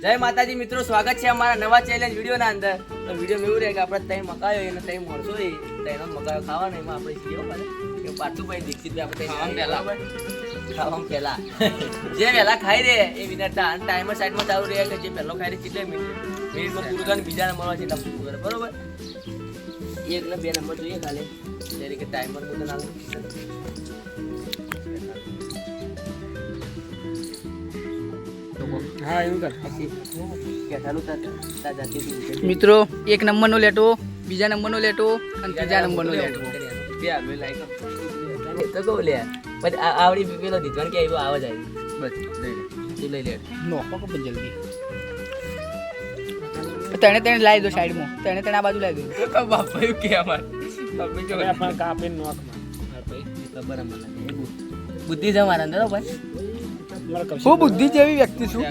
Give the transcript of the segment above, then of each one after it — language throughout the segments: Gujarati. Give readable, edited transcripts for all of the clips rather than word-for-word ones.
જય માતાજી મિત્રો, સ્વાગત છે અમારા નવા ચેલેન્જ વિડીયોના અંદર. તો વિડીયો એવું રહે કે આપણે તઈ મકાયો એને તઈ મળશો એ તઈનો મકાયો ખાવાનો એમાં આપણે શીખો કે પાટલું ભાઈ દીક્ષિત આપણે ખાવામાં પહેલા જે વહેલા ખાઈ દે એ વિનર ટાઈમર સાઈડમાં ચાલુ રહે કે જે પહેલો ખાઈ દે કેટલે મિનિટમાં પૂરું કરે બીજાને મળવા છે એટલે પૂરું કરે બરોબર. 1 ને 2 નંબર જોઈએ ખાલી ત્યારે કે ટાઈમર મુદ્દે ના મિત્રો 1 નંબરનો લેટો, બીજા નંબરનો લેટો અને ત્રીજા નંબરનો લેટો. આવડી પેલો દીધવાન કે આવ્યો આવે જાય બસ તું લઈ લે નોખો કે જલ્દી તેને લાવી દો સાઈડમાં, તેને આ બાજુ લાવી દો. બાપા એવું કે અમારે કાપીને નોખમાં ખબર મને બુદ્ધિ છે મારા અંદર ભાઈ. હું બુદ્ધિ જેવી વ્યક્તિ છું.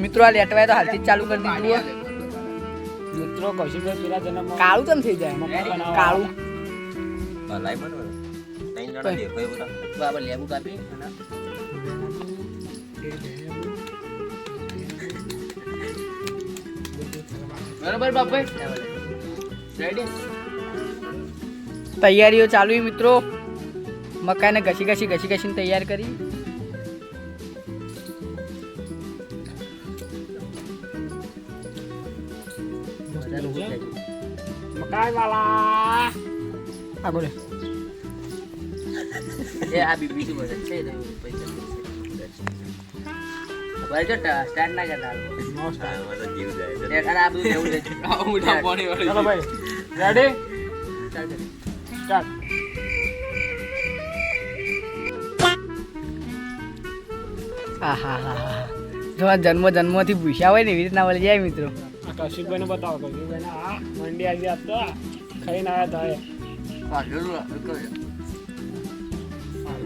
મિત્રો આ લેટવાય તો હાલથી જ ચાલુ કરી દીધું. મિત્રો કૌશિકભાઈ પેલા જન્મ કાળું કેમ થઈ જાય? કાળું લેબુ કાપી બરોબર બાપા. તૈયારીઓ ચાલુ મિત્રો. મકાઈને ઘસી તૈયાર કરી. મકાઈ વાલા આગળ એ આ બીજું બધું છે પૈસા ભાઈ જો સ્ટાર્ટ ના કરતા નો સ્ટાર્ટ જીવ જાય આ બધું એવું છે. મોટા પાણી વાળું. ચલો ભાઈ રેડી સ્ટાર્ટ. જો જન્મથી ભૂસ્યા હોય ને એવી રીતના વળી જાય મિત્રો. કૌશિકભાઈને બતાવો. કૌશિકભાઈને આ મંડી આવી આપતો ખાઈને આવ્યા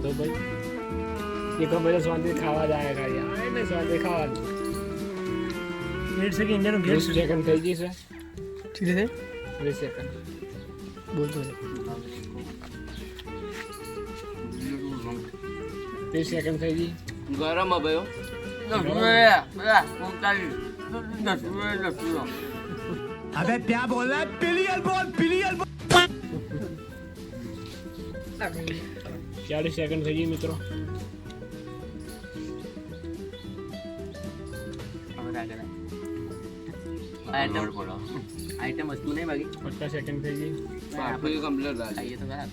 તો ભાઈ દીકરો બધો શાંતિ ખાવા જાય ગાડી એટલે શાંતિ ખાવાનું. 1 સેકન્ડ ઇન્ડિયાનું 20 સેકન્ડ થઈ ગઈ છે. ઠીક છે 20 સેકન્ડ બોલતો 30 સેકન્ડ થઈ ગઈ. ગરમ ભાઈઓ अबे क्या बोल रहा है? पिलियल बोल. 40 સેકન્ડ થઈ ગઈ મિત્રો. આઈટમ વસ્તુ નહીં બાકી 50 સેકન્ડ થઈ ગઈ. બાપુ કમ્પ્લીટ આઈએ તો ખરાબ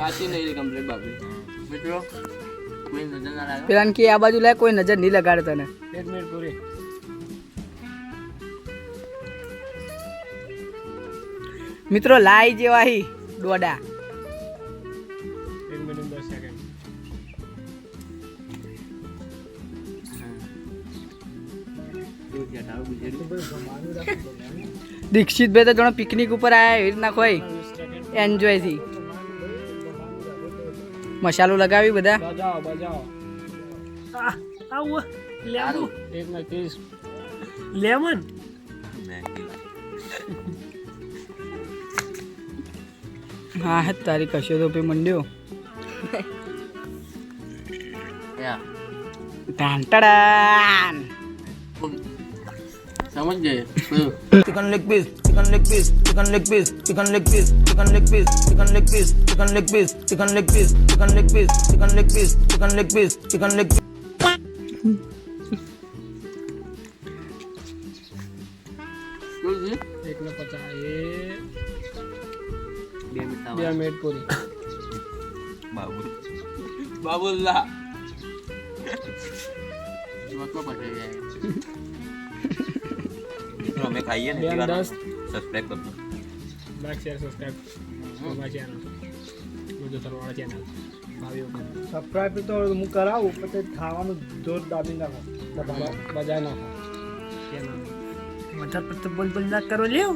કાચી નહીં કમ્પ્લીટ બાપુ. મિત્રો કોઈ નજર ના લાગે પેલા કે આ બાજુ લે, કોઈ નજર નહીં લગાડે તને. 1 મિનિટ પૂરી. મિત્રો લાઈ જેવા હી દોડા. 1 મિનિટ 10 સેકન્ડ. દીક્ષિતભાઈ તો જોડે પિકનિક ઉપર આયા એવી રીતના કોઈ એન્જોય થી મસાલો લગાવી બધા. બજાવો લેમન હા હે તારી કશો તો પે મંડ્યો. ટાંટાડાન સમજ ગયે. Chicken leg piece. Chicken leg piece. Chicken leg piece. Chicken leg piece. Chicken leg piece. Chicken leg piece. Chicken leg piece. Chicken leg piece. Chicken leg piece. Chicken leg piece. Chicken leg piece. Chicken leg એકને 50 2 મિનિટ પૂરી. બાબુલ્લા જોતો પડી જાય. અમે ખાઈએ ને સબસ્ક્રાઇબ કરજો. Like share subscribe my channel બધું સરવાળા ચેનલ ભાવીઓ સબસ્ક્રાઇબ તો હું કરાવું પછી ખાવાનું જોર દાબી નાખો બજાય નાખો ચેનલ મજા પર તો બોલ ના કરો લ્યો.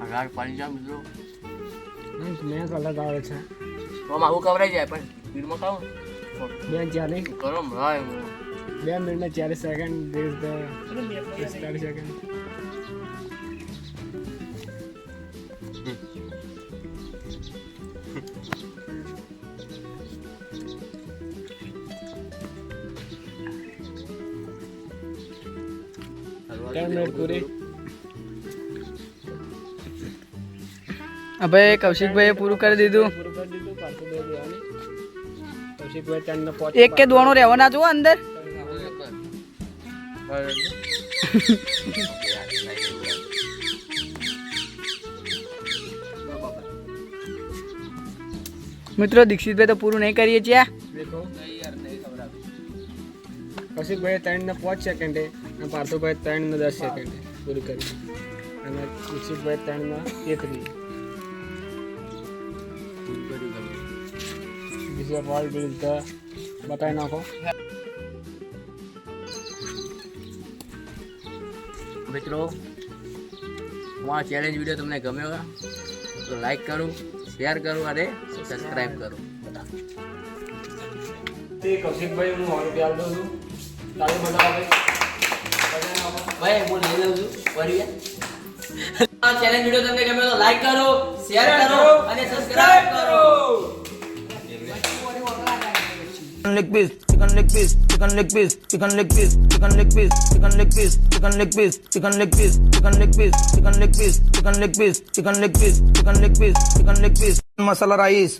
આગળ પાણી જા મિત્રો. મેં અલગ આવે છે તો આવું કવરાઈ જાય પણ સ્પીડમાં ખાવ 2 ગરમ રાય 2 મિનિટ 40 સેકન્ડ 40 સેકન્ડ ત્રણ મિનિટ પૂરી. હવે કૌશિકભાઈએ પૂરું કરી દીધું. પૂરું કરી દીધું. પાછું બે દેવાની. કૌશિકભાઈ ત્રણને પોચ એક કે દોણો રહેવાના જો અંદર. મિત્રો દીક્ષિતભાઈ તો પૂરું નહીં કરીએ છીએ. દેખો કૌશિકભાઈ 3 ને 5 સેકન્ડે અને પાર્થુભાઈ 3 ને 10 સેકન્ડે પૂરું કર્યું અને દીક્ષિતભાઈ 3 ને 33. બીજા બોલ બિલ તો બતાવી નાખો. મિત્રો આ ચેલેન્જ વિડીયો તમને ગમ્યો હોય તો લાઈક કરો, શેર કરો અને સબસ્ક્રાઇબ કરો. તે કૌશિકભાઈ હું 100 રૂપિયા આપું છું. તાળી બતાવો ભાઈ હું લઈ લઉં છું પરિવાર. આ ચેલેન્જ વિડીયો તમને ગમ્યો તો લાઈક કરો, શેર કરો અને સબસ્ક્રાઇબ કરો. chicken leg piece, chicken leg piece, chicken leg piece, chicken leg piece, chicken leg piece, chicken leg piece, chicken leg piece, chicken leg piece, chicken leg piece, chicken leg piece, chicken leg piece, chicken leg piece, chicken leg piece, chicken leg piece, masala rice.